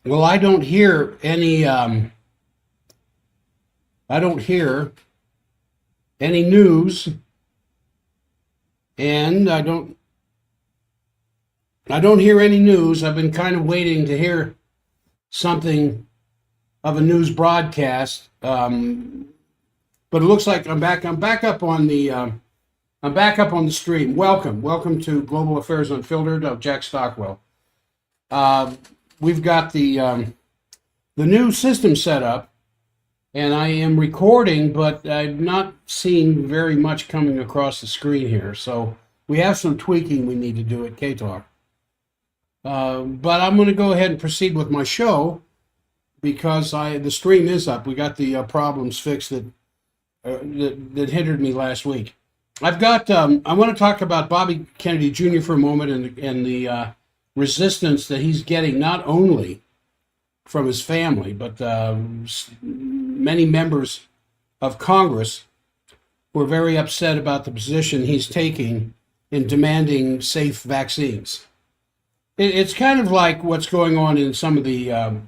Well, I don't hear any. I don't hear any news, and I don't hear any news. I've been kind of waiting to hear something of a news broadcast, but it looks like I'm back. I'm back up on the. I'm back up on the stream. Welcome to Global Affairs Unfiltered of Jack Stockwell. Uh, we've got the new system set up, and I am recording, but I'm not seeing very much coming across the screen here. So we have some tweaking we need to do at KTalk. But I'm going to go ahead and proceed with my show because the stream is up. We got the problems fixed that hindered me last week. I've got. I want to talk about Bobby Kennedy Jr. for a moment and the resistance that he's getting not only from his family but many members of Congress who are very upset about the position he's taking in demanding safe vaccines. It's kind of like what's going on in some of the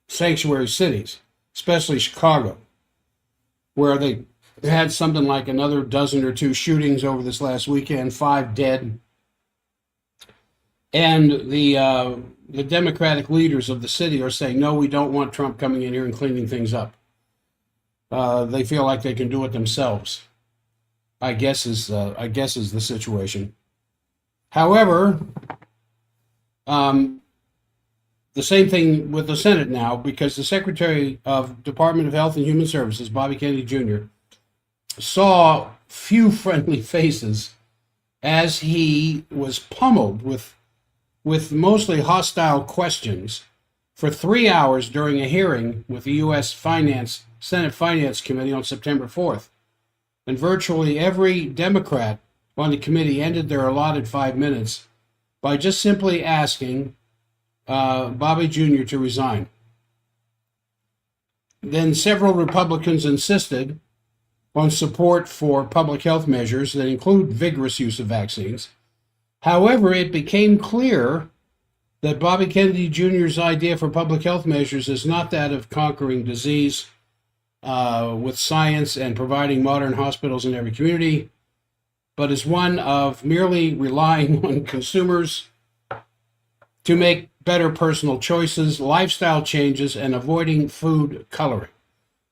sanctuary cities, especially Chicago, where they had something like another dozen or two shootings over this last weekend, 5 dead. And the Democratic leaders of the city are saying, no, we don't want Trump coming in here and cleaning things up. They feel like they can do it themselves, I guess is the situation. However, the same thing with the Senate now, because the Secretary of Department of Health and Human Services, Bobby Kennedy Jr., saw few friendly faces as he was pummeled with mostly hostile questions for 3 hours during a hearing with the U.S. Senate Finance Committee on September 4th. And virtually every Democrat on the committee ended their allotted 5 minutes by just simply asking Bobby Jr. to resign. Then several Republicans insisted on support for public health measures that include vigorous use of vaccines. However, it became clear that Bobby Kennedy Jr.'s idea for public health measures is not that of conquering disease with science and providing modern hospitals in every community, but is one of merely relying on consumers to make better personal choices, lifestyle changes, and avoiding food coloring.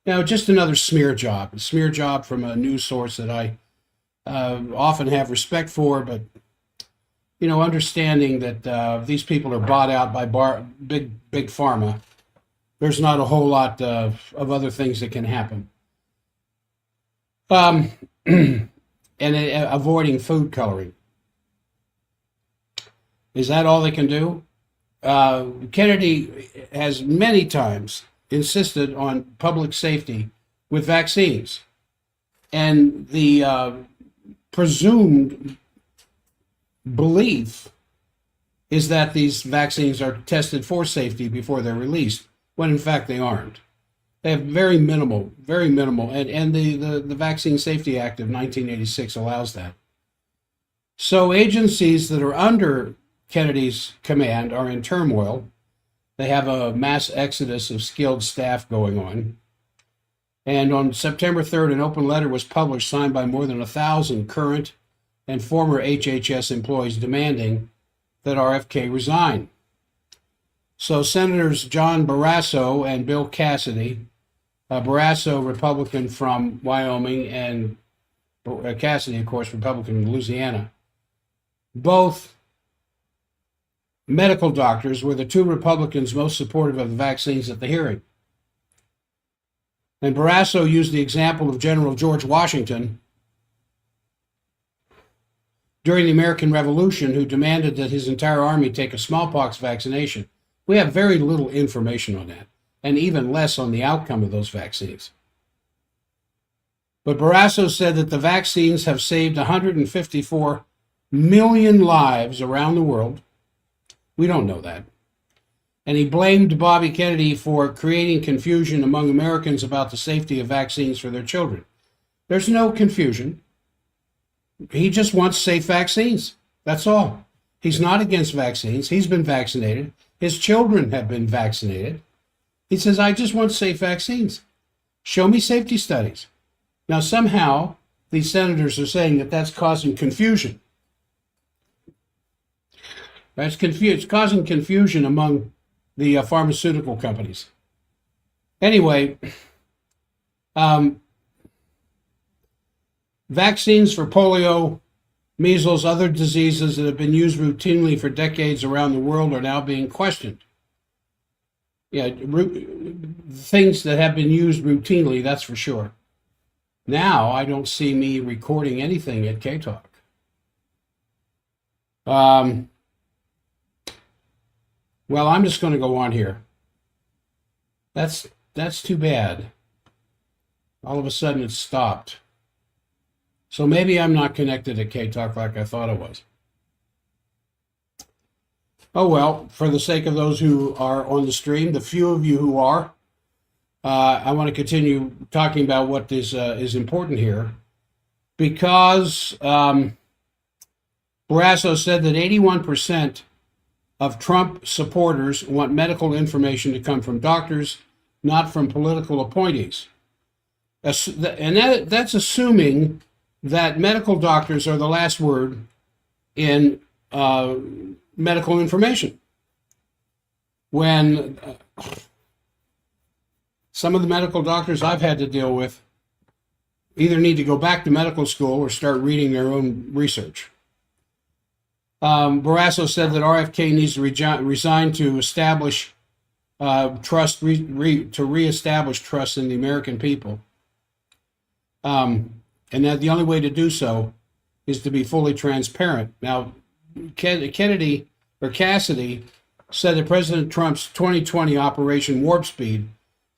Now, just another smear job from a news source that I often have respect for, but, understanding that these people are bought out by big pharma, there's not a whole lot of other things that can happen. And avoiding food coloring. Is that all they can do? Kennedy has many times insisted on public safety with vaccines. And the presumed belief is that these vaccines are tested for safety before they're released, when in fact they aren't. They have very minimal, and the Vaccine Safety Act of 1986 allows that. So agencies that are under Kennedy's command are in turmoil. They have a mass exodus of skilled staff going on. And on September 3rd, an open letter was published signed by more than 1,000 current and former HHS employees demanding that RFK resign. So Senators John Barrasso and Bill Cassidy, Barrasso, Republican from Wyoming, and Cassidy, of course, Republican from Louisiana, both medical doctors, were the two Republicans most supportive of the vaccines at the hearing. And Barrasso used the example of General George Washington during the American Revolution, who demanded that his entire army take a smallpox vaccination. We have very little information on that, and even less on the outcome of those vaccines. But Barrasso said that the vaccines have saved 154 million lives around the world. We don't know that. And he blamed Bobby Kennedy for creating confusion among Americans about the safety of vaccines for their children. There's no confusion. He just wants safe vaccines. That's all. He's not against vaccines. He's been vaccinated. His children have been vaccinated. He says, I just want safe vaccines. Show me safety studies. Now, somehow, these senators are saying that that's causing confusion. It's causing confusion among the pharmaceutical companies. Anyway, vaccines for polio, measles, other diseases that have been used routinely for decades around the world are now being questioned. Yeah, things that have been used routinely, that's for sure. Now, I don't see me recording anything at K-Talk. Well, I'm just going to go on here. That's too bad. All of a sudden, it stopped. So maybe I'm not connected to K-Talk like I thought I was. Oh well, for the sake of those who are on the stream, the few of you who are, I want to continue talking about what is important here, because Barrasso said that 81% of Trump supporters want medical information to come from doctors, not from political appointees. And that's assuming that medical doctors are the last word in medical information. When some of the medical doctors I've had to deal with either need to go back to medical school or start reading their own research. Barrasso said that RFK needs to resign to establish trust, to reestablish trust in the American people. And that the only way to do so is to be fully transparent. Now, Cassidy said that President Trump's 2020 Operation Warp Speed,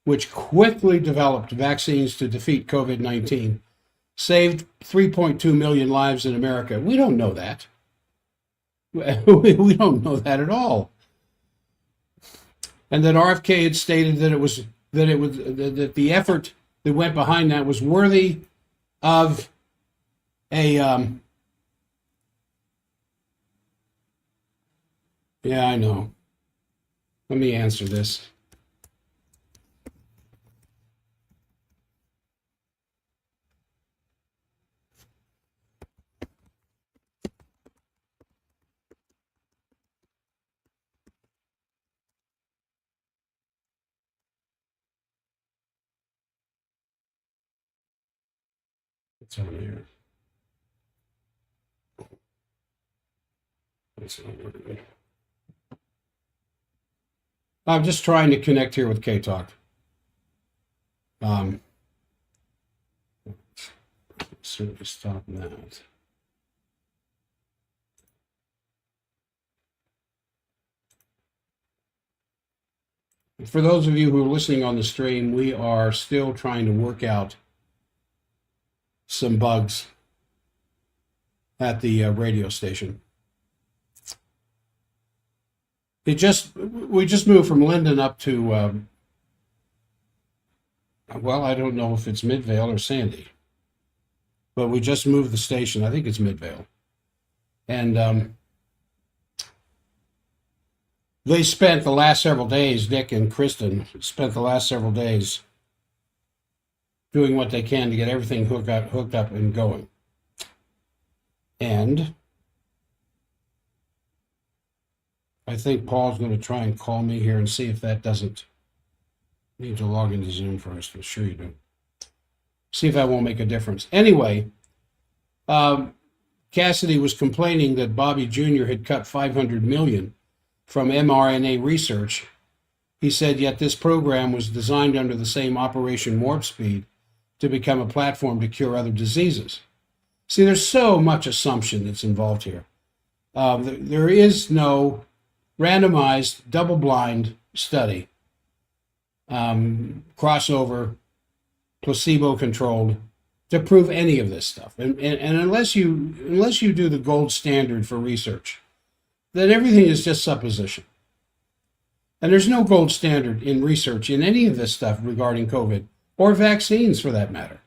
which quickly developed vaccines to defeat COVID-19, saved 3.2 million lives in America. We don't know that. We don't know that at all. And that RFK had stated that the effort that went behind that was worthy of a yeah, I know. Let me answer this. It's on here. It's not working. I'm just trying to connect here with K-Talk. Certainly stop that. For those of you who are listening on the stream, we are still trying to work out some bugs at the radio station. We just moved from Linden up to well, I don't know if it's Midvale or Sandy, but we just moved the station. I think it's Midvale, and they spent the last several days. Dick and Kristen spent the last several days doing what they can to get everything hooked up and going. And I think Paul's going to try and call me here and see if that doesn't need to log into Zoom first. I'm sure you do. See if that won't make a difference. Anyway, Cassidy was complaining that Bobby Jr. had cut $500 million from mRNA research. He said, yet this program was designed under the same Operation Warp Speed to become a platform to cure other diseases. See, there's so much assumption that's involved here. There is no randomized, double-blind study, crossover, placebo-controlled, to prove any of this stuff. And unless you do the gold standard for research, then everything is just supposition. And there's no gold standard in research in any of this stuff regarding COVID, or vaccines for that matter.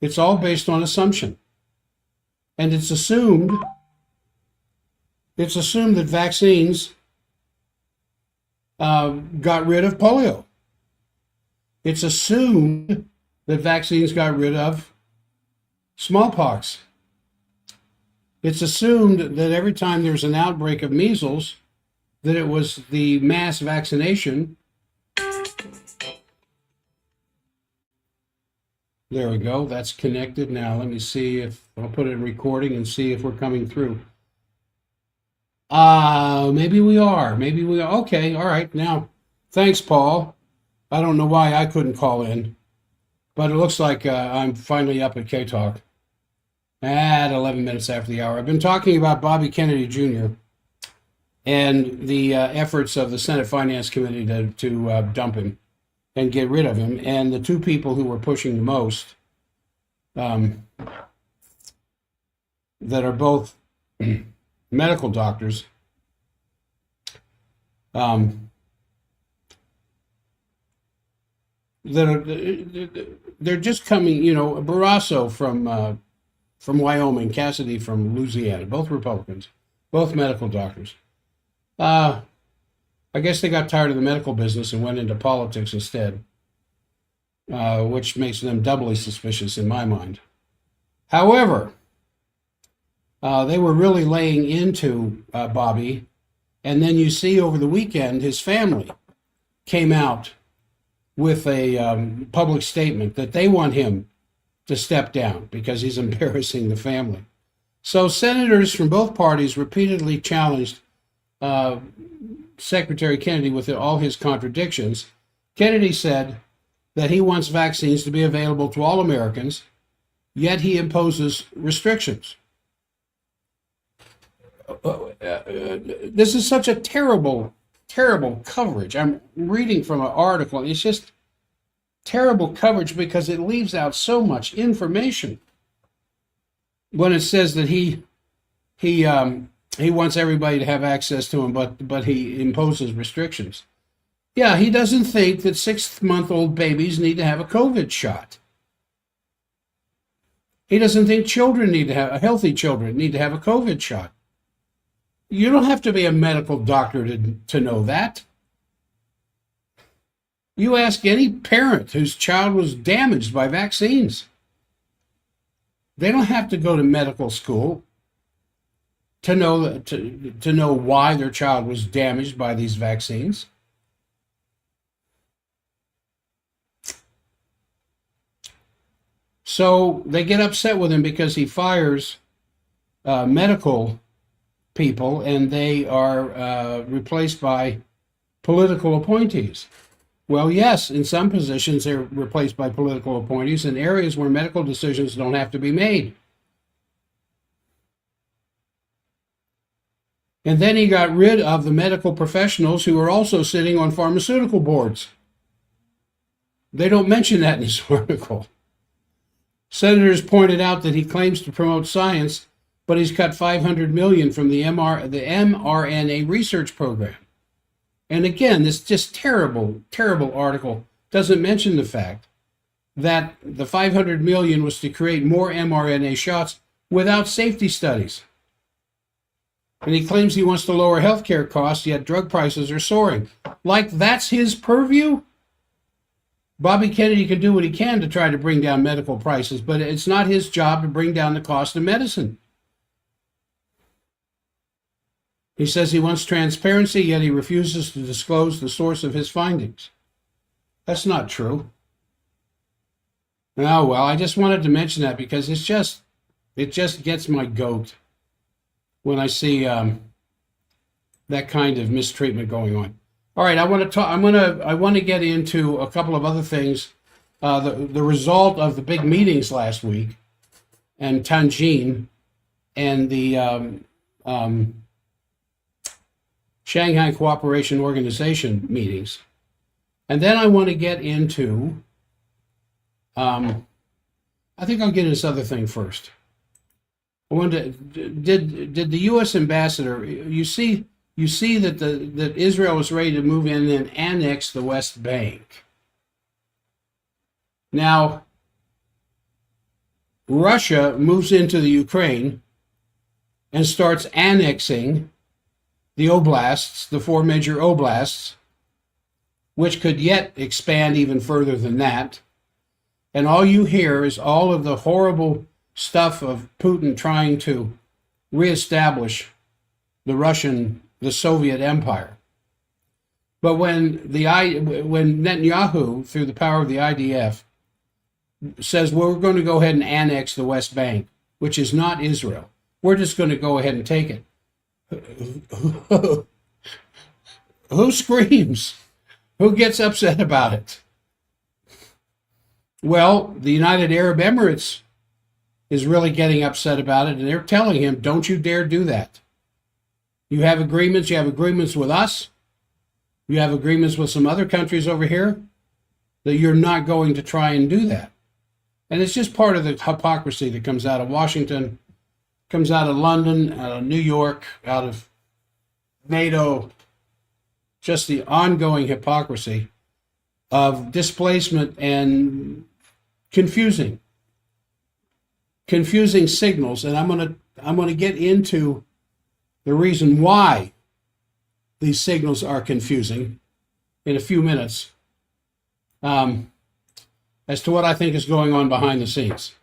It's all based on assumption. And it's assumed that vaccines got rid of polio. It's assumed that vaccines got rid of smallpox. It's assumed that every time there's an outbreak of measles, that it was the mass vaccination. There we go. That's connected. Now let me see if I'll put it in recording and see if we're coming through. Maybe we are. Maybe we are. Okay. All right. Now, thanks, Paul. I don't know why I couldn't call in, but it looks like I'm finally up at K-Talk at 11 minutes after the hour. I've been talking about Bobby Kennedy Jr. and the efforts of the Senate Finance Committee to dump him and get rid of him. And the two people who were pushing the most, that are both medical doctors, they're just coming, Barrasso from Wyoming, Cassidy from Louisiana, both Republicans, both medical doctors. I guess they got tired of the medical business and went into politics instead, which makes them doubly suspicious in my mind. However, they were really laying into Bobby, and then you see over the weekend his family came out with a public statement that they want him to step down because he's embarrassing the family. So senators from both parties repeatedly challenged Secretary Kennedy with all his contradictions. Kennedy said that he wants vaccines to be available to all Americans, yet he imposes restrictions. This is such a terrible coverage. I'm reading from an article. It's just terrible coverage because it leaves out so much information when it says that he wants everybody to have access to him, but he imposes restrictions. Yeah, he doesn't think that 6-month-old babies need to have a COVID shot. He doesn't think healthy children need to have a COVID shot. You don't have to be a medical doctor to know that. You ask any parent whose child was damaged by vaccines. They don't have to go to medical school to know why their child was damaged by these vaccines. So they get upset with him because he fires medical people and they are replaced by political appointees. Well, yes, in some positions they're replaced by political appointees in areas where medical decisions don't have to be made. And then he got rid of the medical professionals who are also sitting on pharmaceutical boards. They don't mention that in his article. Senators pointed out that he claims to promote science, but he's cut $500 million from the mRNA research program. And again, this just terrible article doesn't mention the fact that the $500 million was to create more mRNA shots without safety studies. And he claims he wants to lower healthcare costs, yet drug prices are soaring. Like that's his purview? Bobby Kennedy can do what he can to try to bring down medical prices, but it's not his job to bring down the cost of medicine. He says he wants transparency, yet he refuses to disclose the source of his findings. That's not true. Oh, well, I just wanted to mention that because it just gets my goat when I see that kind of mistreatment going on. All right, I want to get into a couple of other things. The result of the big meetings last week, and Tianjin, and the Shanghai Cooperation Organization meetings, and then I want to get into. I think I'll get into this other thing first. I wonder, did the U.S. ambassador? You see that Israel is ready to move in and annex the West Bank. Now, Russia moves into the Ukraine and starts annexing the oblasts, the 4 major oblasts which could yet expand even further than that. And all you hear is all of the horrible stuff of Putin trying to reestablish the Soviet Empire. But when Netanyahu, through the power of the IDF, says, well, we're going to go ahead and annex the West Bank, which is not Israel. We're just going to go ahead and take it. Who screams? Who gets upset about it? Well, the United Arab Emirates is really getting upset about it, and they're telling him, don't you dare do that. You have agreements with us, you have agreements with some other countries over here, that you're not going to try and do that. And it's just part of the hypocrisy that comes out of Washington, comes out of London, out of New York, out of NATO, just the ongoing hypocrisy of displacement and confusing signals. And I'm going to get into the reason why these signals are confusing in a few minutes, as to what I think is going on behind the scenes.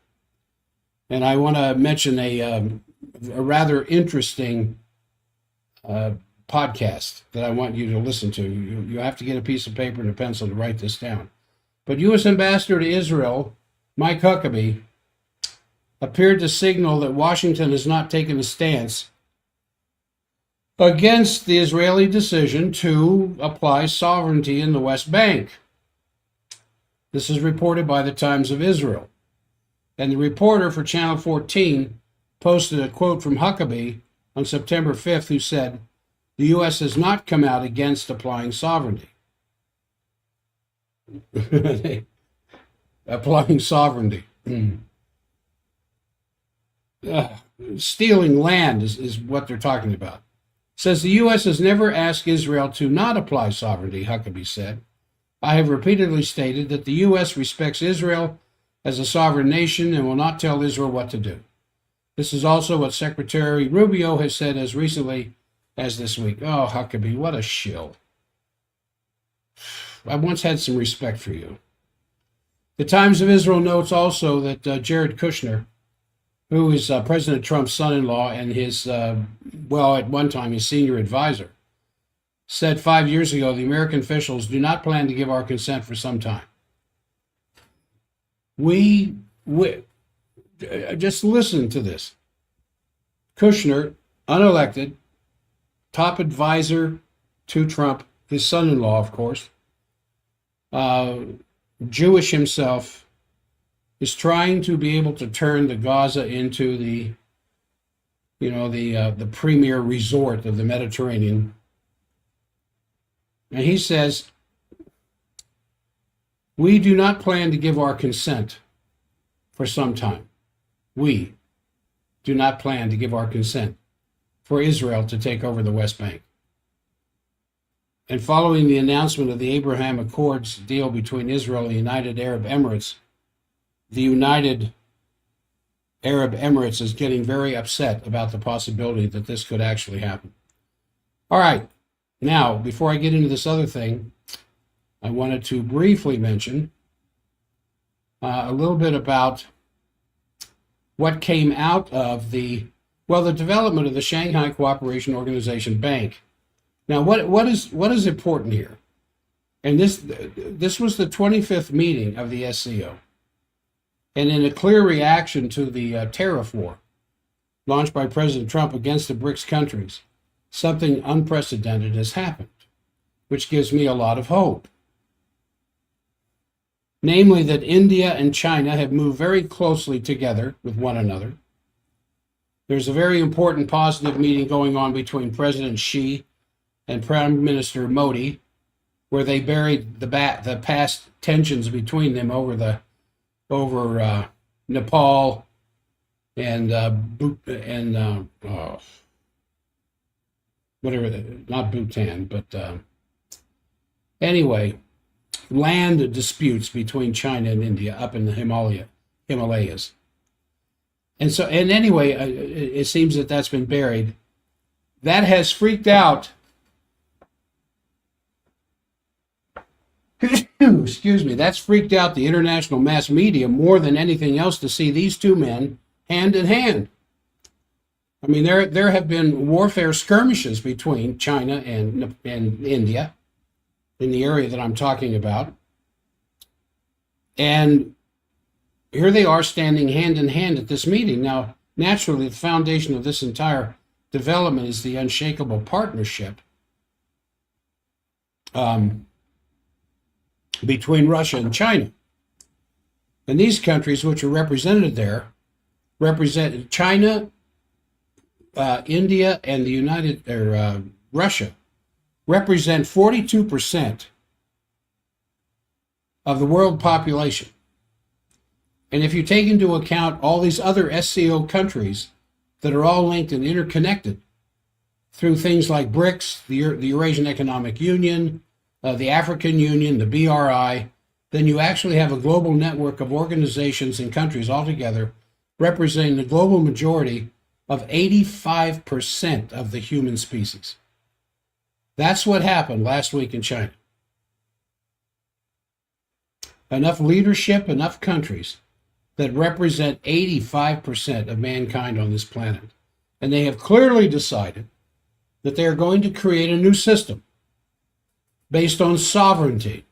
And I want to mention a rather interesting podcast that I want you to listen to. You have to get a piece of paper and a pencil to write this down. But U.S. Ambassador to Israel, Mike Huckabee, appeared to signal that Washington has not taken a stance against the Israeli decision to apply sovereignty in the West Bank. This is reported by the Times of Israel. And the reporter for Channel 14 posted a quote from Huckabee on September 5th, who said, the U.S. has not come out against applying sovereignty. Applying sovereignty. Stealing land is what they're talking about. Says the U.S. has never asked Israel to not apply sovereignty, Huckabee said. I have repeatedly stated that the U.S. respects Israel as a sovereign nation and will not tell Israel what to do. This is also what Secretary Rubio has said as recently as this week. Oh, Huckabee, what a shill. I once had some respect for you. The Times of Israel notes also that Jared Kushner, who is President Trump's son-in-law and his, at one time, his senior advisor, said 5 years ago, the American officials do not plan to give our consent for some time. We just listen to this. Kushner, unelected, top advisor to Trump, his son-in-law, of course, Jewish himself, is trying to be able to turn the Gaza into the premier resort of the Mediterranean. And he says, we do not plan to give our consent for some time. We do not plan to give our consent for Israel to take over the West Bank. And following the announcement of the Abraham Accords deal between Israel and the United Arab Emirates, the United Arab Emirates is getting very upset about the possibility that this could actually happen. All right. Now, before I get into this other thing, I wanted to briefly mention a little bit about what came out of the development of the Shanghai Cooperation Organization Bank. Now, what is important here? And this was the 25th meeting of the SCO. And in a clear reaction to the tariff war launched by President Trump against the BRICS countries, something unprecedented has happened, which gives me a lot of hope. Namely, that India and China have moved very closely together with one another. There's a very important positive meeting going on between President Xi and Prime Minister Modi, where they buried the past tensions between them over Nepal and not Bhutan, but anyway, land disputes between China and India up in the Himalayas. And anyway, it seems that that's been buried. That has freaked out excuse me, that's freaked out the international mass media more than anything else to see these two men hand in hand. I mean, there have been warfare skirmishes between China and India in the area that I'm talking about. And here they are standing hand in hand at this meeting. Now, naturally, the foundation of this entire development is the unshakable partnership between Russia and China. And these countries, which are represented there, represent China, India, and Russia, represent 42% of the world population. And if you take into account all these other SCO countries that are all linked and interconnected through things like BRICS, the Eurasian Economic Union, the African Union, the BRI, then you actually have a global network of organizations and countries altogether representing the global majority of 85% of the human species. That's what happened last week in China. Enough leadership, enough countries that represent 85% of mankind on this planet. And they have clearly decided that they are going to create a new system based on sovereignty,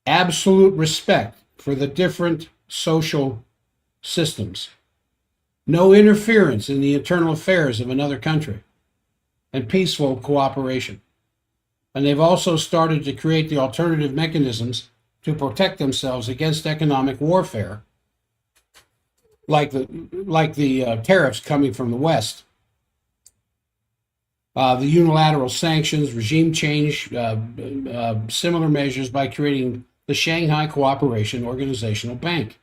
absolute respect for the different social systems, no interference in the internal affairs of another country, and peaceful cooperation. And they've also started to create the alternative mechanisms to protect themselves against economic warfare, like the tariffs coming from the West, the unilateral sanctions, regime change, similar measures by creating the Shanghai Cooperation Organizational Bank,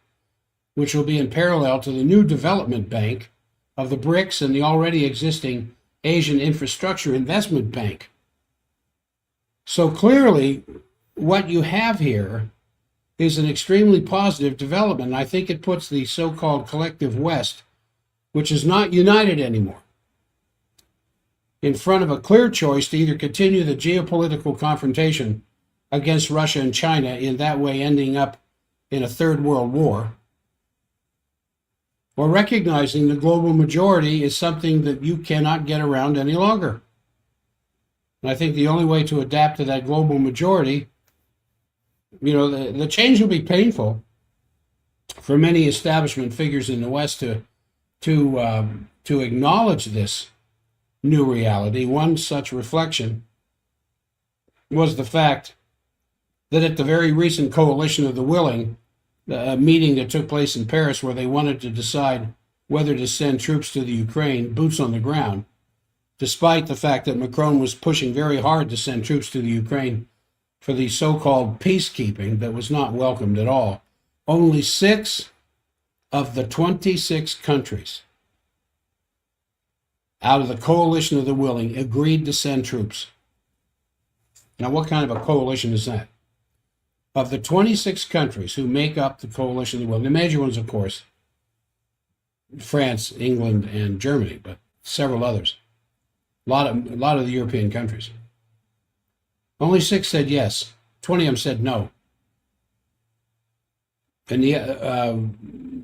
which will be in parallel to the new development bank of the BRICS and the already existing Asian Infrastructure Investment Bank. So clearly, what you have here is an extremely positive development. And I think it puts the so-called collective West, which is not united anymore, in front of a clear choice to either continue the geopolitical confrontation against Russia and China, in that way ending up in a third world war, or recognizing the global majority is something that you cannot get around any longer. And I think the only way to adapt to that global majority, the change will be painful for many establishment figures in the West to acknowledge this new reality. One such reflection was the fact that at the very recent Coalition of the Willing, a meeting that took place in Paris where they wanted to decide whether to send troops to the Ukraine, boots on the ground, despite the fact that Macron was pushing very hard to send troops to the Ukraine for the so-called peacekeeping that was not welcomed at all. Only 6 of the 26 countries out of the Coalition of the Willing agreed to send troops. Now, what kind of a coalition is that? Of the 26 countries who make up the Coalition of the Willing, the major ones, of course, France, England, and Germany, but several others, a lot of the European countries. Only 6 said yes. 20 of them said no. And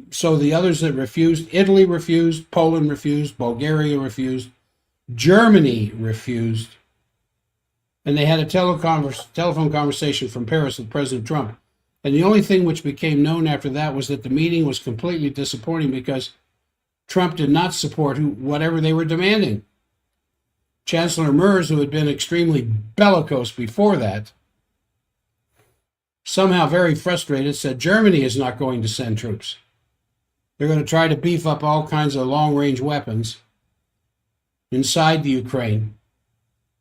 so the others that refused, Italy refused, Poland refused, Bulgaria refused, Germany refused, and they had a telephone conversation from Paris with President Trump. And the only thing which became known after that was that the meeting was completely disappointing because Trump did not support whatever they were demanding. Chancellor Merz, who had been extremely bellicose before that, somehow very frustrated, said Germany is not going to send troops. They're going to try to beef up all kinds of long-range weapons inside the Ukraine,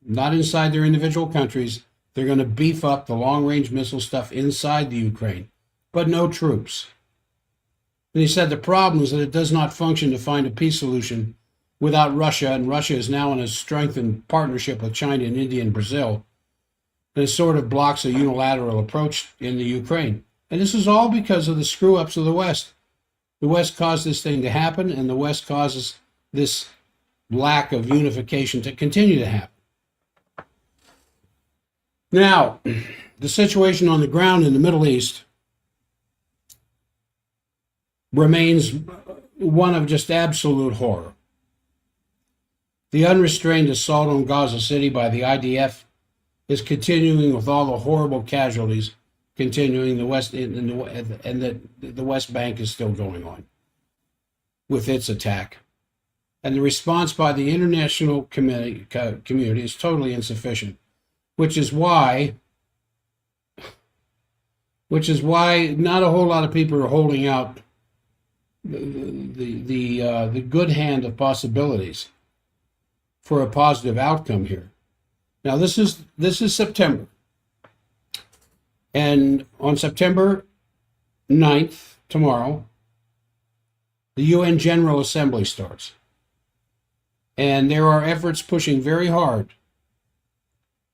not inside their individual countries. They're going to beef up the long-range missile stuff inside the Ukraine, but no troops. And he said the problem is that it does not function to find a peace solution without Russia, and Russia is now in a strengthened partnership with China and India and Brazil. And it sort of blocks a unilateral approach in the Ukraine. And this is all because of the screw-ups of the West. The West caused this thing to happen, and the West causes this lack of unification to continue to happen. Now, the situation on the ground in the Middle East remains one of just absolute horror. The unrestrained assault on Gaza City by the IDF is continuing, with all the horrible casualties continuing. The West Bank is still going on with its attack. And the response by the international community is totally insufficient, which is why not a whole lot of people are holding out the good hand of possibilities for a positive outcome here. Now, this is September, and on September 9th, tomorrow, the UN General Assembly starts. And there are efforts pushing very hard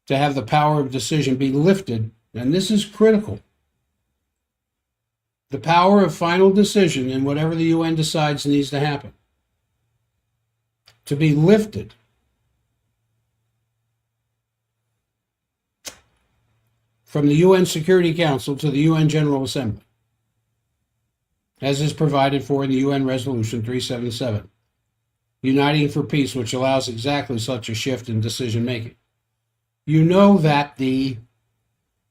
to have the power of decision be lifted, and this is critical. The power of final decision in whatever the UN decides needs to happen, to be lifted from the UN Security Council to the UN General Assembly, as is provided for in the UN Resolution 377. Uniting for Peace, which allows exactly such a shift in decision-making. You know that the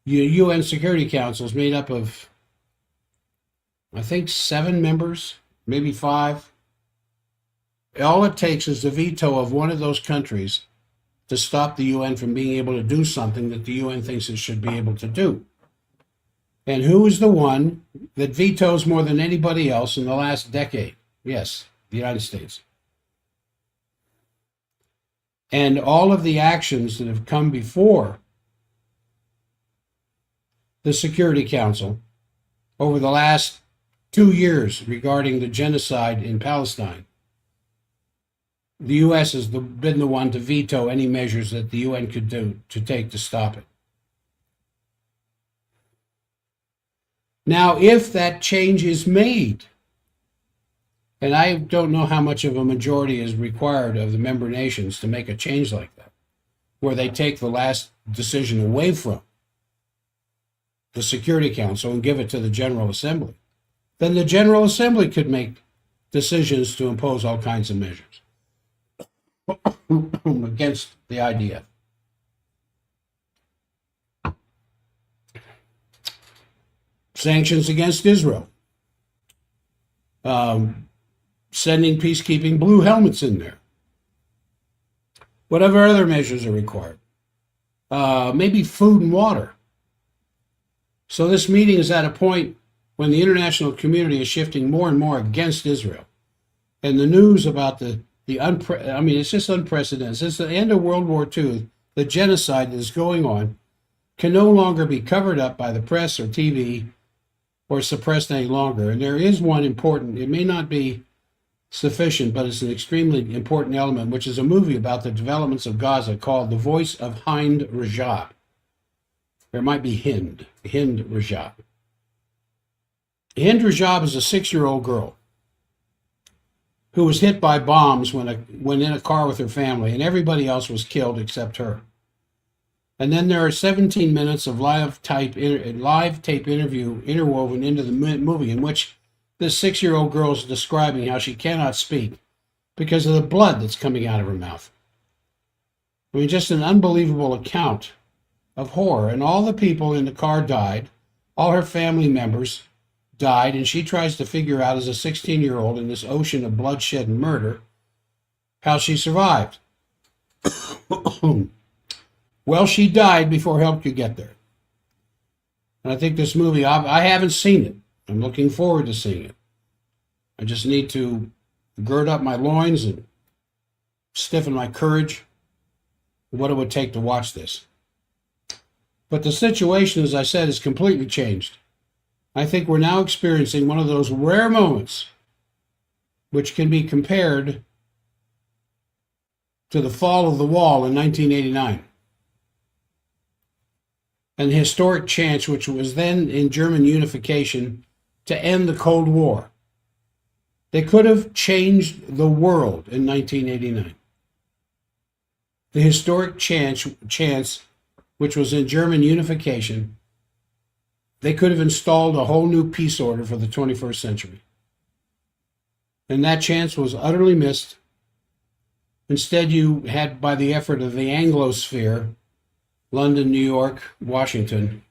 UN Security Council is made up of, I think, 7 members, maybe 5. All it takes is the veto of one of those countries to stop the UN from being able to do something that the UN thinks it should be able to do. And who is the one that vetoes more than anybody else in the last decade? Yes, the United States. And all of the actions that have come before the Security Council over the last 2 years regarding the genocide in Palestine, the U.S. has been the one to veto any measures that the UN could do to take to stop it. Now, if that change is made, and I don't know how much of a majority is required of the member nations to make a change like that, where they take the last decision away from the Security Council and give it to the General Assembly, then the General Assembly could make decisions to impose all kinds of measures against the IDF. Sanctions against Israel. Sending peacekeeping blue helmets in there. Whatever other measures are required. Maybe food and water. So this meeting is at a point when the international community is shifting more and more against Israel. And the news about it's just unprecedented. Since the end of World War II, the genocide that is going on can no longer be covered up by the press or TV or suppressed any longer. And there is one important, it may not be sufficient, but it's an extremely important element, which is a movie about the developments of Gaza called The Voice of Hind Rajab. There might be Hind Rajab. Hind Rajab is a 6-year-old girl who was hit by bombs when in a car with her family, and everybody else was killed except her. And then there are 17 minutes of live tape interview interwoven into the movie in which this 6-year-old girl is describing how she cannot speak because of the blood that's coming out of her mouth. I mean, just an unbelievable account of horror. And all the people in the car died. All her family members died. And she tries to figure out, as a 16-year-old in this ocean of bloodshed and murder, how she survived. Well, she died before help could get there. And I think this movie, I haven't seen it. I'm looking forward to seeing it. I just need to gird up my loins and stiffen my courage, what it would take to watch this. But the situation, as I said, is completely changed. I think we're now experiencing one of those rare moments which can be compared to the fall of the wall in 1989. And the historic chance, which was then in German unification, to end the Cold War. They could have changed the world in 1989. The historic chance which was in German unification they could have installed a whole new peace order for the 21st century. And that chance was utterly missed. Instead, you had, by the effort of the Anglosphere, London, New York, Washington,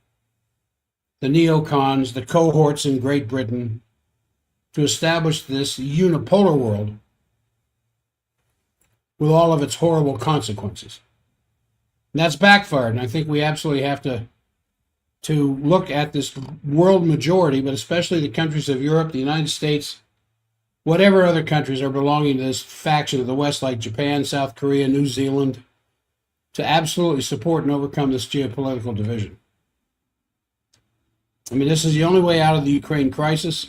the neocons, the cohorts in Great Britain, to establish this unipolar world with all of its horrible consequences. And that's backfired, and I think we absolutely have to look at this world majority, but especially the countries of Europe, the United States, whatever other countries are belonging to this faction of the West, like Japan, South Korea, New Zealand, to absolutely support and overcome this geopolitical division. I mean, this is the only way out of the Ukraine crisis.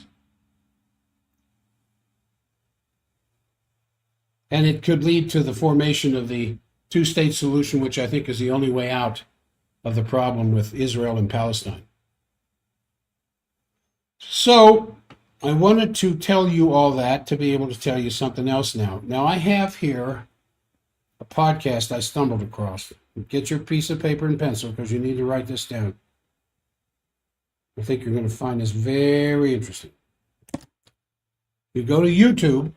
And it could lead to the formation of the two-state solution, which I think is the only way out of the problem with Israel and Palestine. So I wanted to tell you all that to be able to tell you something else now. Now, I have here a podcast I stumbled across. Get your piece of paper and pencil because you need to write this down. I think you're going to find this very interesting. You go to YouTube.com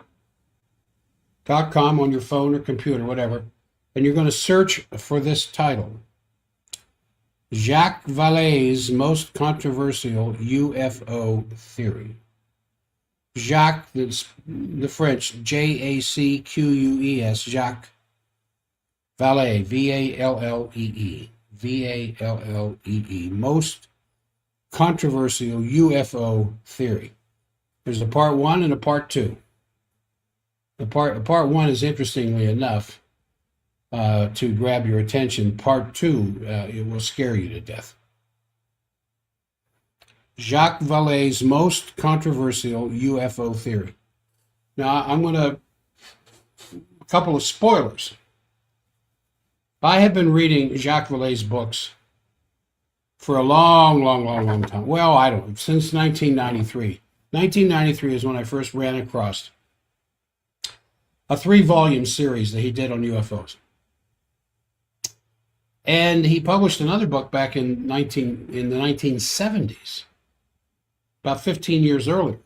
on your phone or computer, whatever, and you're going to search for this title. Jacques Vallée's most controversial UFO theory. Jacques, the French, Jacques, Jacques Vallée, Vallee, Vallee, most controversial UFO theory. There's a part 1 and a part 2. The part 1 is, interestingly enough, to grab your attention. Part 2, it will scare you to death. Jacques Vallée's most controversial UFO theory. Now, I'm going to, a couple of spoilers. I have been reading Jacques Vallée's books for a long time. Well, I don't know, since 1993. 1993 is when I first ran across a 3-volume series that he did on UFOs. And he published another book back in the 1970s, about 15 years earlier.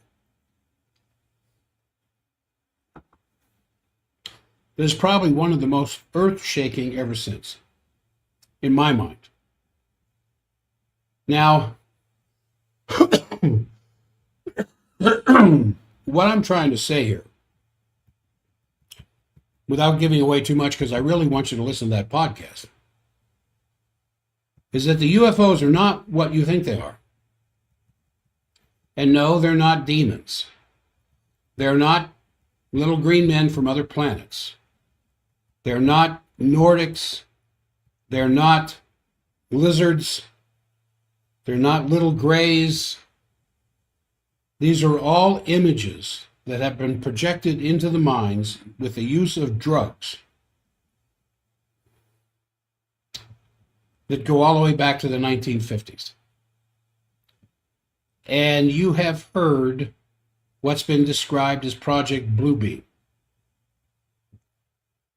It is probably one of the most earth-shaking ever since, in my mind. Now, what I'm trying to say here, without giving away too much, because I really want you to listen to that podcast, is that the UFOs are not what you think they are. And no, they're not demons. They're not little green men from other planets. They're not Nordics. They're not lizards. They're not little grays. These are all images that have been projected into the minds with the use of drugs that go all the way back to the 1950s. And you have heard what's been described as Project Bluebeam.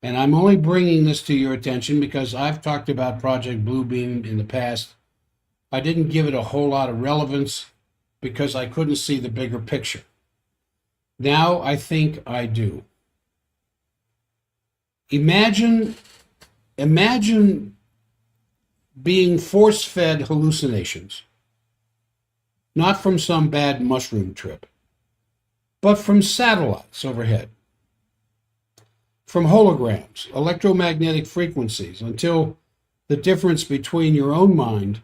And I'm only bringing this to your attention because I've talked about Project Bluebeam in the past. I didn't give it a whole lot of relevance because I couldn't see the bigger picture. Now I think I do. Imagine being force-fed hallucinations, not from some bad mushroom trip, but from satellites overhead, from holograms, electromagnetic frequencies, until the difference between your own mind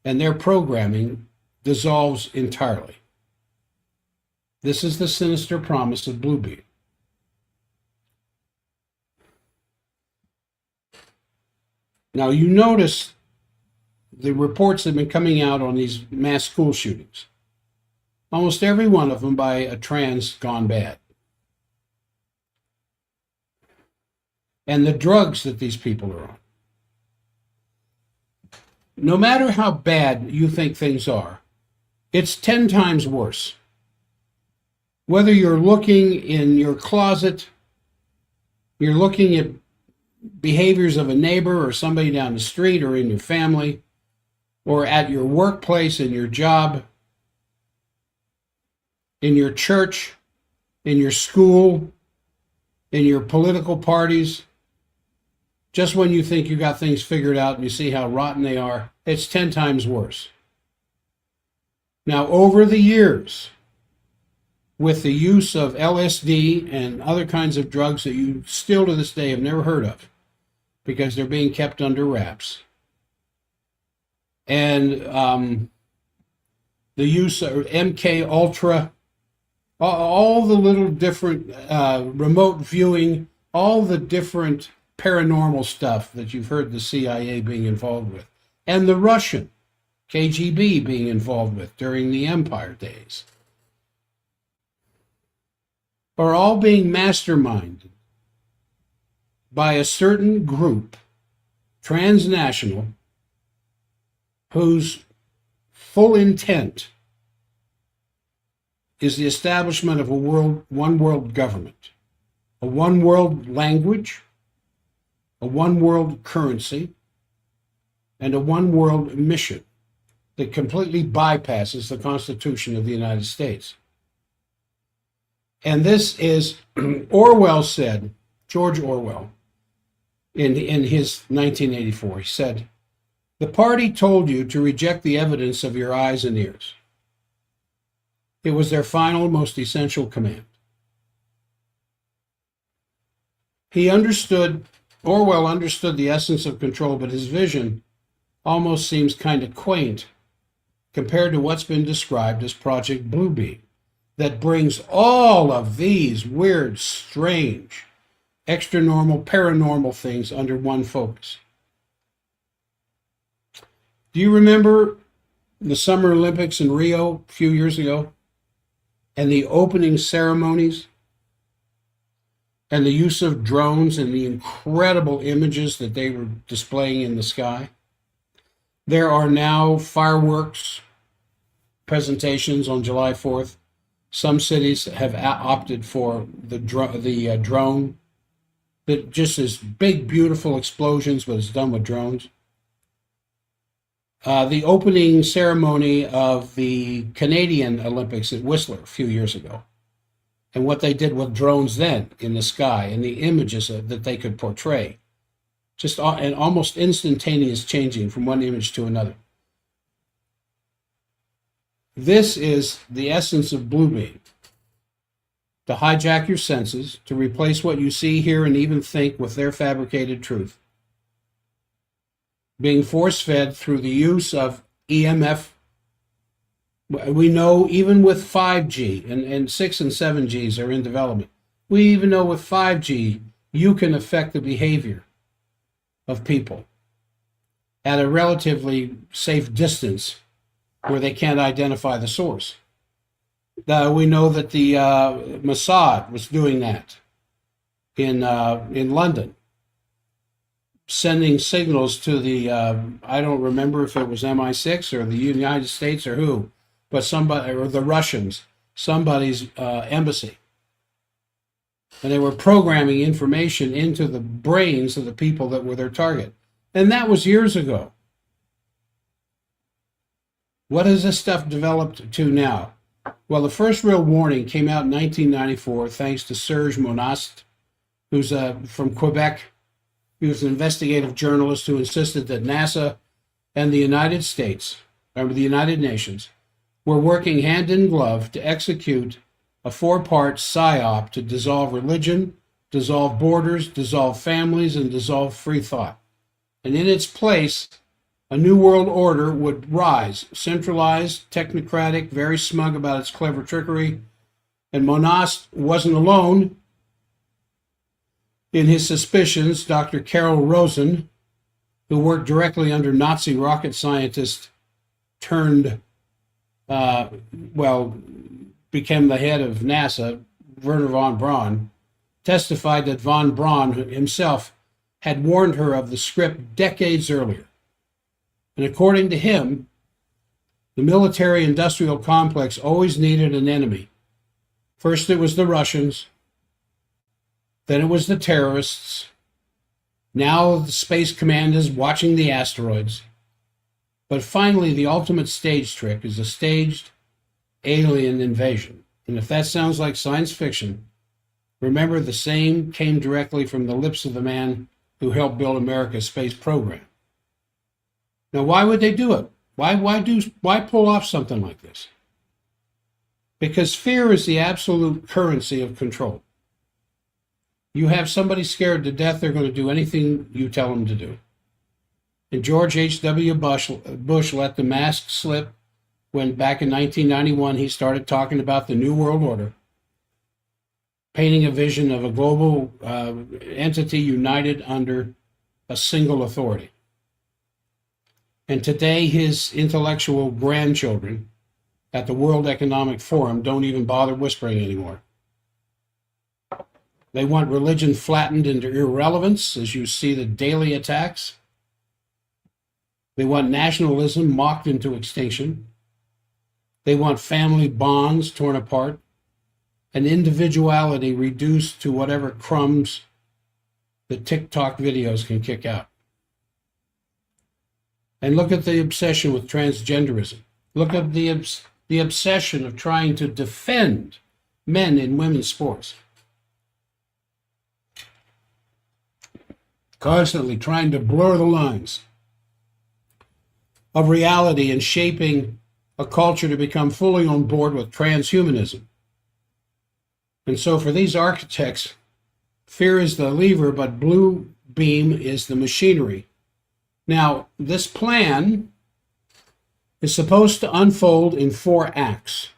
and their programming dissolves entirely. This is the sinister promise of Bluebeam. Now, you notice the reports that have been coming out on these mass school shootings. Almost every one of them by a trans gone bad. And the drugs that these people are on. No matter how bad you think things are, it's 10 times worse. Whether you're looking in your closet, you're looking at behaviors of a neighbor or somebody down the street or in your family, or at your workplace, in your job, in your church, in your school, in your political parties, just when you think you got things figured out and you see how rotten they are, it's 10 times worse. Now, over the years, with the use of LSD and other kinds of drugs that you still to this day have never heard of because they're being kept under wraps, and the use of MK Ultra, all the little different remote viewing, all the different paranormal stuff that you've heard the CIA being involved with, and the Russian KGB being involved with during the Empire days, are all being masterminded by a certain group, transnational, whose full intent is the establishment of one world government, a one world language, a one world currency, and a one world mission that completely bypasses the Constitution of the United States. And this is, Orwell said, George Orwell, in his 1984, he said, "The party told you to reject the evidence of your eyes and ears. It was their final, most essential command." Orwell understood the essence of control, but his vision almost seems kind of quaint compared to what's been described as Project Bluebeam, that brings all of these weird, strange, extra-normal, paranormal things under one focus. Do you remember the Summer Olympics in Rio a few years ago? And the opening ceremonies? And the use of drones and the incredible images that they were displaying in the sky? There are now fireworks presentations on July 4th. Some cities have opted for the drone that just is big, beautiful explosions, but it's done with drones. The opening ceremony of the Canadian Olympics at Whistler a few years ago, and what they did with drones then in the sky and the images that they could portray, just an almost instantaneous changing from one image to another. This is the essence of Bluebeam: to hijack your senses, to replace what you see, hear, and even think with their fabricated truth, being force-fed through the use of EMF. We know even with 5G, and 6 and 7Gs are in development, we even know with 5G, you can affect the behavior of people at a relatively safe distance where they can't identify the source. We know that the Mossad was doing that in London, sending signals to the, I don't remember if it was MI6 or the United States or who, but somebody, or the Russians, somebody's embassy. And they were programming information into the brains of the people that were their target. And that was years ago. What has this stuff developed to now? Well, the first real warning came out in 1994, thanks to Serge Monast, who's from Quebec. He was an investigative journalist who insisted that NASA and the United States, or the United Nations, were working hand in glove to execute a 4-part psyop to dissolve religion, dissolve borders, dissolve families, and dissolve free thought. And in its place, a new world order would rise, centralized, technocratic, very smug about its clever trickery. And Monast wasn't alone in his suspicions. Dr. Carol Rosen, who worked directly under Nazi rocket scientist turned, became the head of NASA, Werner von Braun, testified that von Braun himself had warned her of the script decades earlier. And according to him, the military-industrial complex always needed an enemy. First it was the Russians, then it was the terrorists. Now the Space Command is watching the asteroids. But finally, the ultimate stage trick is a staged alien invasion. And if that sounds like science fiction, remember the same came directly from the lips of the man who helped build America's space program. Now, why would they do it? Why pull off something like this? Because fear is the absolute currency of control. You have somebody scared to death, they're going to do anything you tell them to do. And George H.W. Bush let the mask slip when back in 1991 he started talking about the New World Order, painting a vision of a global entity united under a single authority. And today his intellectual grandchildren at the World Economic Forum don't even bother whispering anymore. They want religion flattened into irrelevance, as you see the daily attacks. They want nationalism mocked into extinction. They want family bonds torn apart and individuality reduced to whatever crumbs the TikTok videos can kick out. And look at the obsession with transgenderism. Look at the obsession of trying to defend men in women's sports. Constantly trying to blur the lines of reality and shaping a culture to become fully on board with transhumanism. And so for these architects, fear is the lever, but blue beam is the machinery. Now, this plan is supposed to unfold in 4 acts.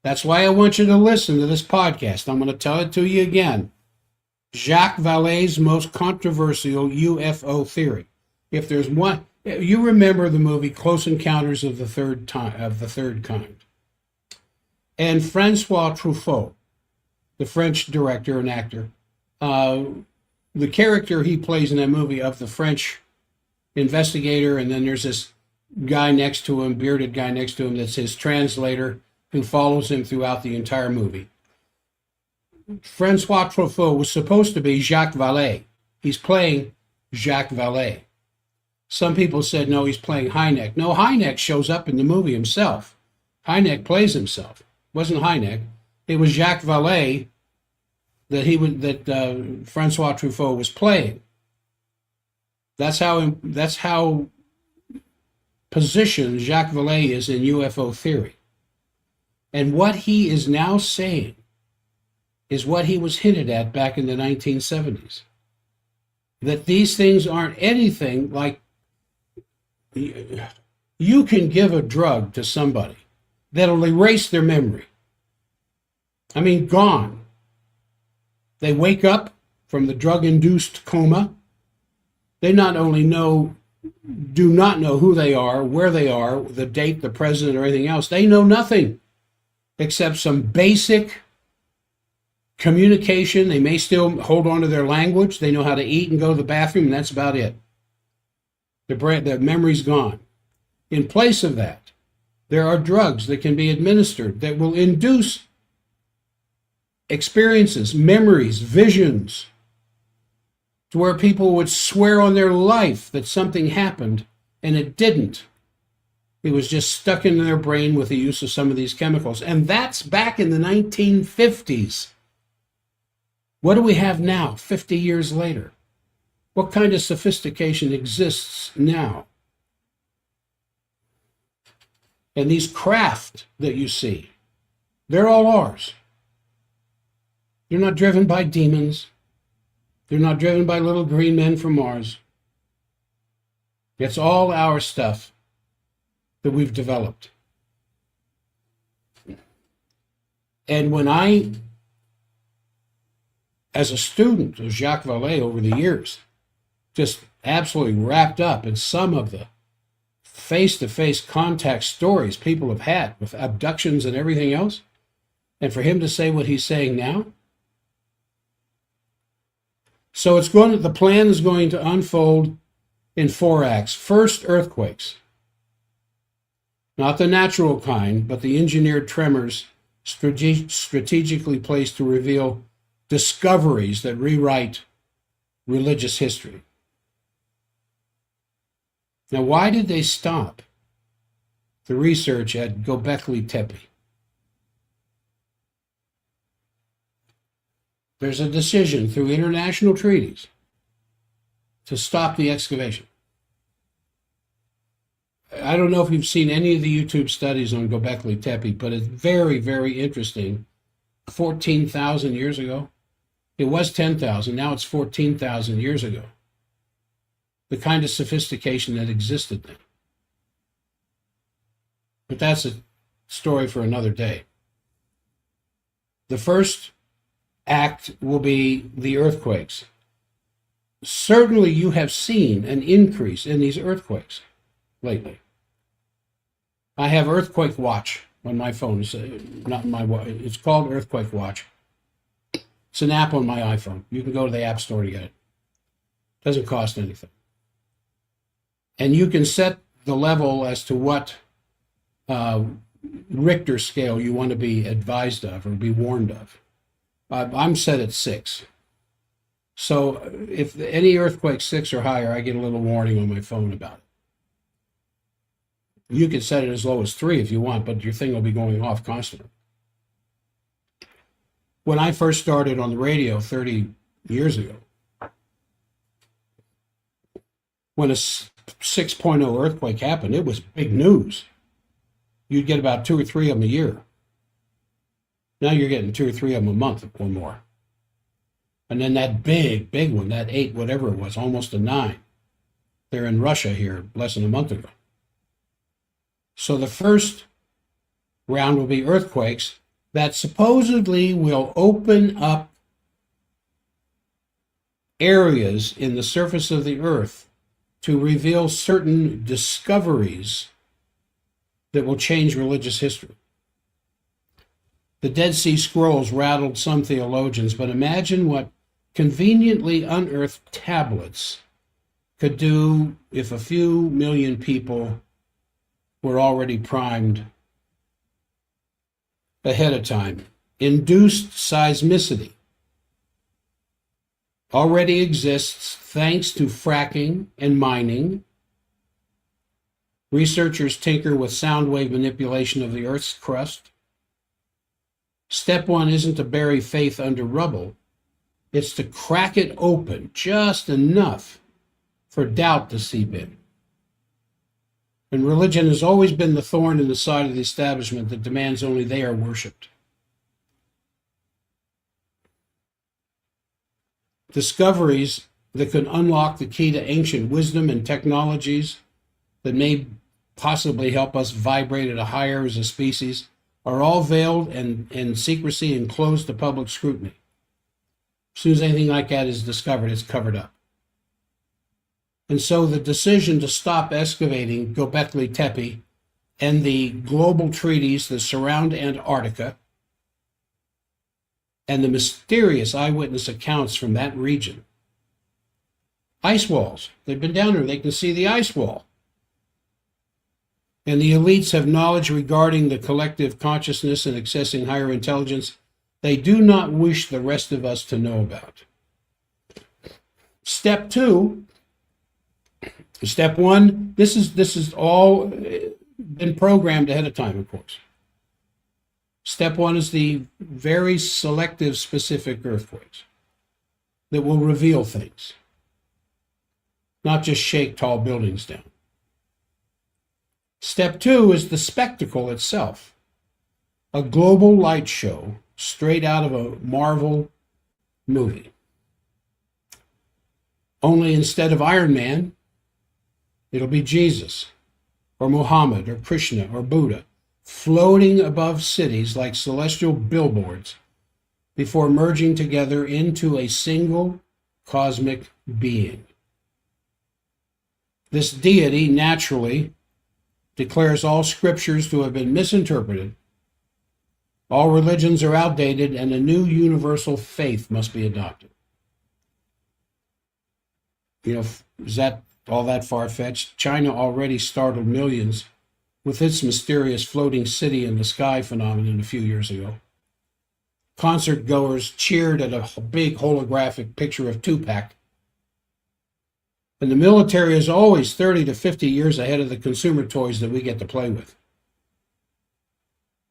That's why I want you to listen to this podcast. I'm going to tell it to you again. Jacques Vallée's most controversial UFO theory. If there's one, you remember the movie Close Encounters of the Third Kind. And Francois Truffaut, the French director and actor, the character he plays in that movie of the French investigator, and then there's this guy next to him, bearded guy next to him, that's his translator, who follows him throughout the entire movie. Francois Truffaut was supposed to be Jacques Vallée. He's playing Jacques Vallée. Some people said, no, he's playing Hynek. No, Hynek shows up in the movie himself. Hynek plays himself. It wasn't Hynek. It was Jacques Vallée that Francois Truffaut was playing. That's how positioned Jacques Vallée is in UFO theory. And what he is now saying is what he was hinted at back in the 1970s. That these things aren't anything like, you can give a drug to somebody that'll erase their memory. I mean, gone. They wake up from the drug-induced coma. They not only do not know who they are, where they are, the date, the president, or anything else. They know nothing except some basic communication. They may still hold on to their language. They know how to eat and go to the bathroom, and that's about it. Their memory's gone. In place of that, there are drugs that can be administered that will induce experiences, memories, visions, to where people would swear on their life that something happened, and it didn't. It was just stuck in their brain with the use of some of these chemicals. And that's back in the 1950s. What do we have now, 50 years later? What kind of sophistication exists now? And these craft that you see, they're all ours. They're not driven by demons. They're not driven by little green men from Mars. It's all our stuff that we've developed. And when I, as a student of Jacques Vallée over the years, just absolutely wrapped up in some of the face-to-face contact stories people have had with abductions and everything else, and for him to say what he's saying now. So the plan is going to unfold in 4 acts. First, earthquakes. Not the natural kind, but the engineered tremors strategically placed to reveal discoveries that rewrite religious history. Now, why did they stop the research at Göbekli Tepe? There's a decision through international treaties to stop the excavation. I don't know if you've seen any of the YouTube studies on Göbekli Tepe, but it's very, very interesting. 14,000 years ago. It was 10,000, now it's 14,000 years ago. The kind of sophistication that existed then. But that's a story for another day. The first act will be the earthquakes. Certainly you have seen an increase in these earthquakes lately. I have Earthquake Watch on my phone. It's called Earthquake Watch. It's an app on my iPhone. You can go to the App Store to get it. Doesn't cost anything. And you can set the level as to what Richter scale you want to be advised of or be warned of. I'm set at 6. So if any earthquake 6 or higher, I get a little warning on my phone about it. You can set it as low as 3 if you want, but your thing will be going off constantly. When I first started on the radio 30 years ago, when a 6.0 earthquake happened, it was big news. You'd get about 2 or 3 of them a year. Now you're getting 2 or 3 of them a month or more. And then that big one, that 8, whatever it was, almost a 9. They're in Russia here less than a month ago. So the first round will be earthquakes that supposedly will open up areas in the surface of the earth to reveal certain discoveries that will change religious history. The Dead Sea Scrolls rattled some theologians, but imagine what conveniently unearthed tablets could do if a few million people were already primed ahead of time. Induced seismicity already exists thanks to fracking and mining. Researchers tinker with sound wave manipulation of the Earth's crust. Step 1 isn't to bury faith under rubble. It's to crack it open just enough for doubt to seep in. And religion has always been the thorn in the side of the establishment that demands only they are worshipped. Discoveries that could unlock the key to ancient wisdom and technologies that may possibly help us vibrate at a higher as a species are all veiled in secrecy and closed to public scrutiny. As soon as anything like that is discovered, it's covered up. And so the decision to stop excavating Göbekli Tepe and the global treaties that surround Antarctica and the mysterious eyewitness accounts from that region. Ice walls. They've been down there. They can see the ice wall. And the elites have knowledge regarding the collective consciousness and accessing higher intelligence they do not wish the rest of us to know about. Step 2. Step 1, this is all been programmed ahead of time, of course. Step 1 is the very selective, specific earthquakes that will reveal things, not just shake tall buildings down. Step 2 is the spectacle itself, a global light show straight out of a Marvel movie. Only instead of Iron Man, it'll be Jesus or Muhammad or Krishna or Buddha floating above cities like celestial billboards before merging together into a single cosmic being. This deity naturally declares all scriptures to have been misinterpreted, all religions are outdated, and a new universal faith must be adopted. You know, is that all that far-fetched? China already startled millions with its mysterious floating city in the sky phenomenon a few years ago. Concert goers cheered at a big holographic picture of Tupac And the military is always 30 to 50 years ahead of the consumer toys that we get to play with.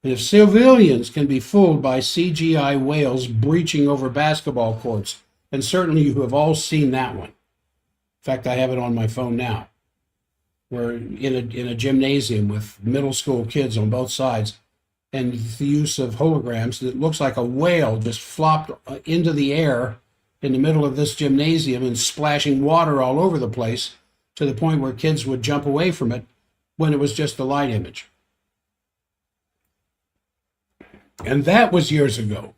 And if civilians can be fooled by CGI whales breaching over basketball courts, and certainly you have all seen that one. In fact, I have it on my phone now. We're in a gymnasium with middle school kids on both sides, and the use of holograms that looks like a whale just flopped into the air in the middle of this gymnasium and splashing water all over the place to the point where kids would jump away from it when it was just a light image. And that was years ago.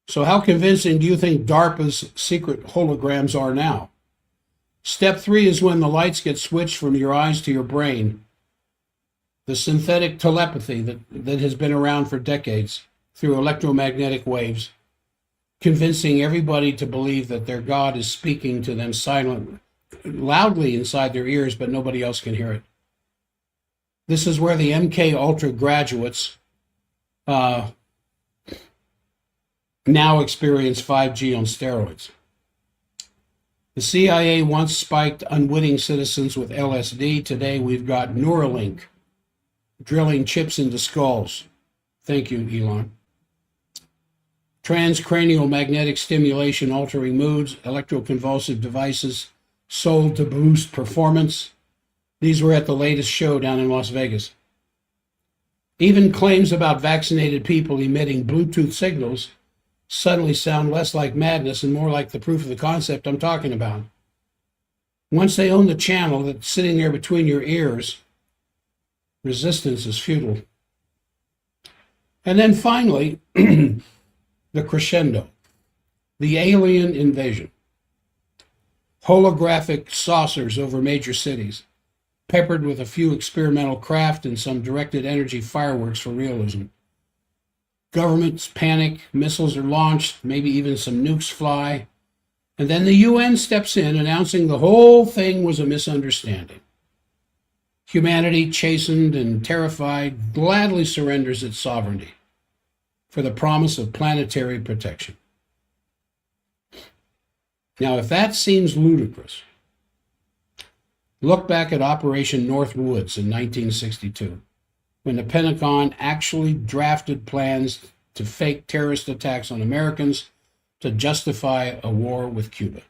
So how convincing do you think DARPA's secret holograms are now? Step 3 is when the lights get switched from your eyes to your brain. The synthetic telepathy that has been around for decades through electromagnetic waves, convincing everybody to believe that their God is speaking to them silently, loudly inside their ears, but nobody else can hear it. This is where the MK Ultra graduates now experience 5G on steroids. The CIA once spiked unwitting citizens with LSD. Today we've got Neuralink drilling chips into skulls. Thank you, Elon. Transcranial magnetic stimulation altering moods, electroconvulsive devices sold to boost performance. These were at the latest show down in Las Vegas. Even claims about vaccinated people emitting Bluetooth signals suddenly sound less like madness and more like the proof of the concept I'm talking about. Once they own the channel that's sitting there between your ears, resistance is futile. And then finally, the crescendo, the alien invasion. Holographic saucers over major cities, peppered with a few experimental craft and some directed energy fireworks for realism. Governments panic, missiles are launched, maybe even some nukes fly, and then the UN steps in, announcing the whole thing was a misunderstanding. Humanity, chastened and terrified, gladly surrenders its sovereignty for the promise of planetary protection. Now, if that seems ludicrous, look back at Operation Northwoods in 1962, when the Pentagon actually drafted plans to fake terrorist attacks on Americans to justify a war with Cuba.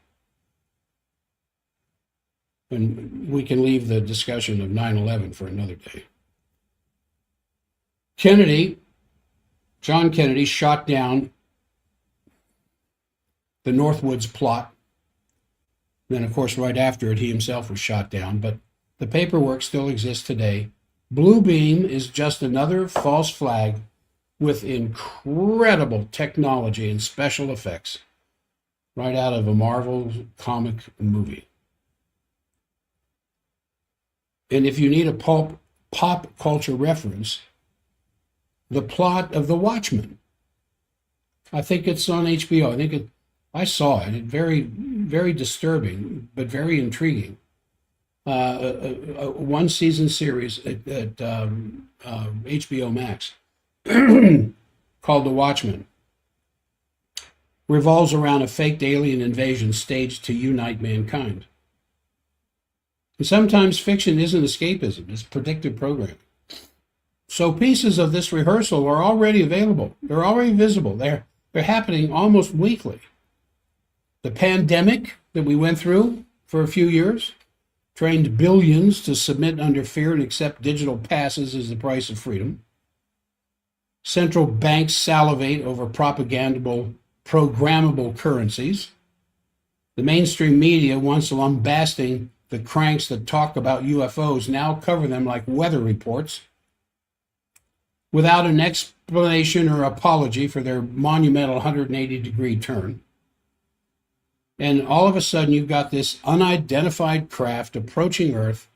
And we can leave the discussion of 9/11 for another day. John Kennedy shot down the Northwoods plot. Then, of course, right after it, he himself was shot down, but the paperwork still exists today. Blue Beam is just another false flag with incredible technology and special effects, right out of a Marvel comic movie. And if you need a pop culture reference, the plot of The Watchmen. I think it's on HBO. I saw it. It's very, very disturbing, but very intriguing. A one-season series at HBO Max called The Watchmen revolves around a faked alien invasion staged to unite mankind. And sometimes fiction isn't escapism, it's predictive programming. So pieces of this rehearsal are already available. They're already visible. They're happening almost weekly. The pandemic that we went through for a few years trained billions to submit under fear and accept digital passes as the price of freedom. Central banks salivate over programmable currencies. The mainstream media, once lambasting the cranks that talk about UFOs, now cover them like weather reports without an explanation or apology for their monumental 180-degree turn. And all of a sudden, you've got this unidentified craft approaching Earth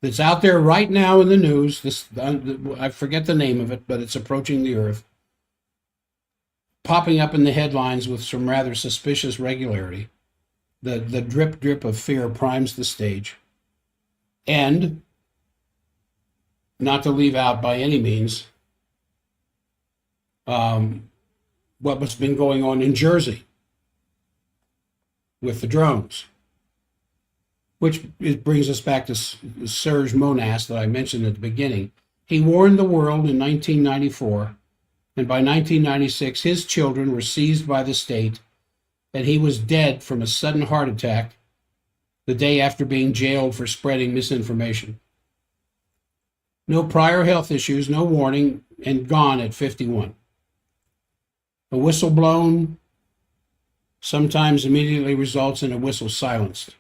that's out there right now in the news. I forget the name of it, but it's approaching the Earth, popping up in the headlines with some rather suspicious regularity. The drip, drip of fear primes the stage. And, not to leave out by any means, what has been going on in Jersey. with the drones, which brings us back to Serge Monas that I mentioned at the beginning. He warned the world in 1994, and by 1996, his children were seized by the state, and he was dead from a sudden heart attack the day after being jailed for spreading misinformation. No prior health issues, no warning, and gone at 51. A whistle blown sometimes immediately results in a whistle silenced.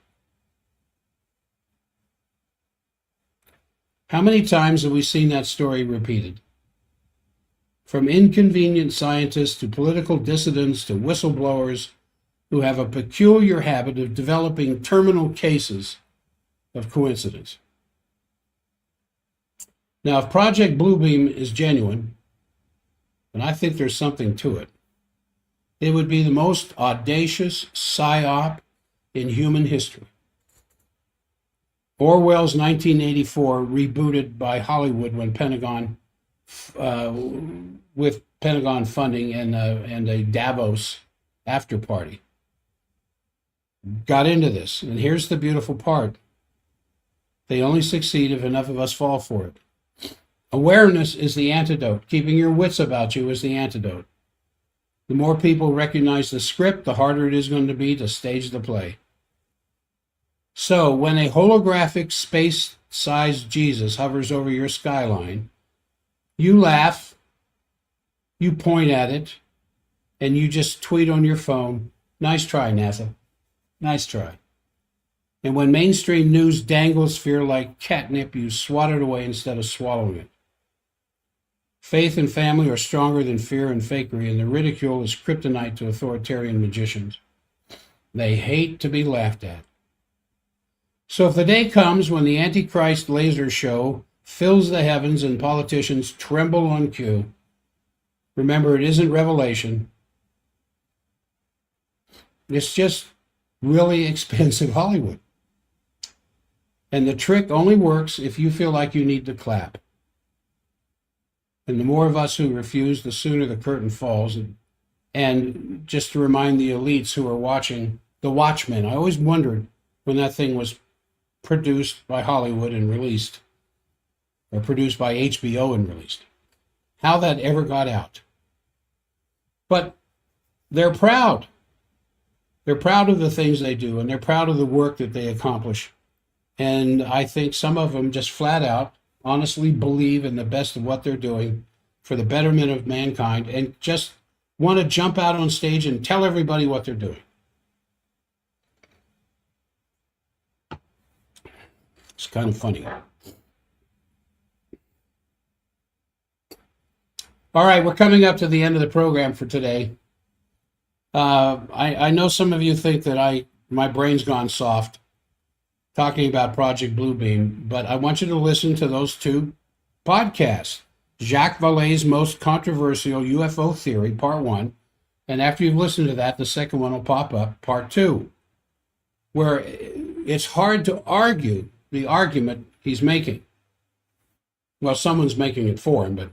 How many times have we seen that story repeated? From inconvenient scientists to political dissidents to whistleblowers who have a peculiar habit of developing terminal cases of coincidence. Now, if Project Bluebeam is genuine, and I think there's something to it, it would be the most audacious psyop in human history. Orwell's 1984 rebooted by Hollywood when Pentagon, with Pentagon funding and a Davos after party, got into this. And here's the beautiful part. They only succeed if enough of us fall for it. Awareness is the antidote. Keeping your wits about you is the antidote. The more people recognize the script, the harder it is going to be to stage the play. So when a holographic space-sized Jesus hovers over your skyline, you laugh, you point at it, and you just tweet on your phone, "Nice try, NASA. Nice try." And when mainstream news dangles fear like catnip, you swat it away instead of swallowing it. Faith and family are stronger than fear and fakery, and the ridicule is kryptonite to authoritarian magicians. They hate to be laughed at. So if the day comes when the Antichrist laser show fills the heavens and politicians tremble on cue, remember it isn't revelation. It's just really expensive Hollywood. And the trick only works if you feel like you need to clap. And the more of us who refuse, the sooner the curtain falls. And just to remind the elites who are watching, The Watchmen, I always wondered when that thing was produced by Hollywood and released, or produced by HBO and released, how that ever got out. But they're proud. They're proud of the things they do, and they're proud of the work that they accomplish. And I think some of them just flat out honestly believe in the best of what they're doing for the betterment of mankind and just want to jump out on stage and tell everybody what they're doing. It's kind of funny. All right, we're coming up to the end of the program for today. I know some of you think that my brain's gone soft talking about Project Bluebeam, but I want you to listen to those two podcasts. Jacques Vallée's Most Controversial UFO Theory, Part 1, and after you've listened to that, the second one will pop up, Part 2, where it's hard to argue the argument he's making. Well, someone's making it for him, but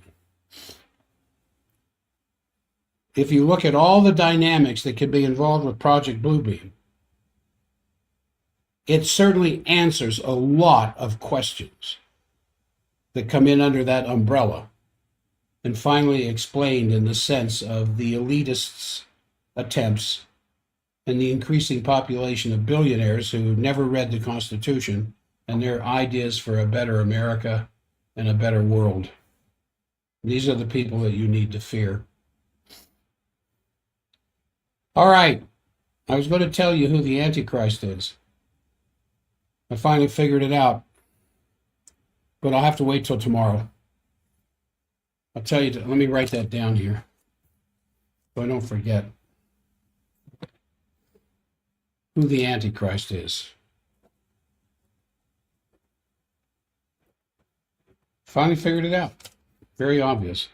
if you look at all the dynamics that could be involved with Project Bluebeam, it certainly answers a lot of questions that come in under that umbrella, and finally explained in the sense of the elitists' attempts and the increasing population of billionaires who never read the Constitution and their ideas for a better America and a better world. These are the people that you need to fear. All right, I was going to tell you who the Antichrist is. I finally figured it out, but I'll have to wait till tomorrow. I'll tell you, let me write that down here so I don't forget who the Antichrist is. Finally figured it out. Very obvious.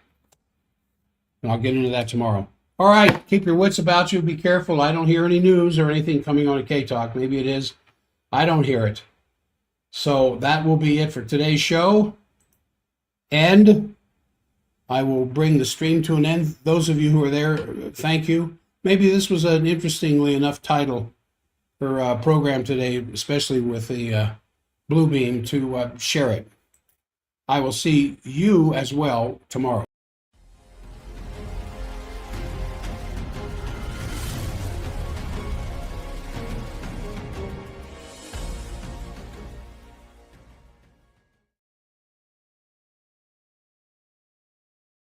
And I'll get into that tomorrow. All right, keep your wits about you. Be careful. I don't hear any news or anything coming on a K-Talk. Maybe it is. I don't hear it. So that will be it for today's show. And I will bring the stream to an end. Those of you who are there, thank you. Maybe this was an interestingly enough title program today, especially with the Blue Beam, to share it. I will see you as well tomorrow.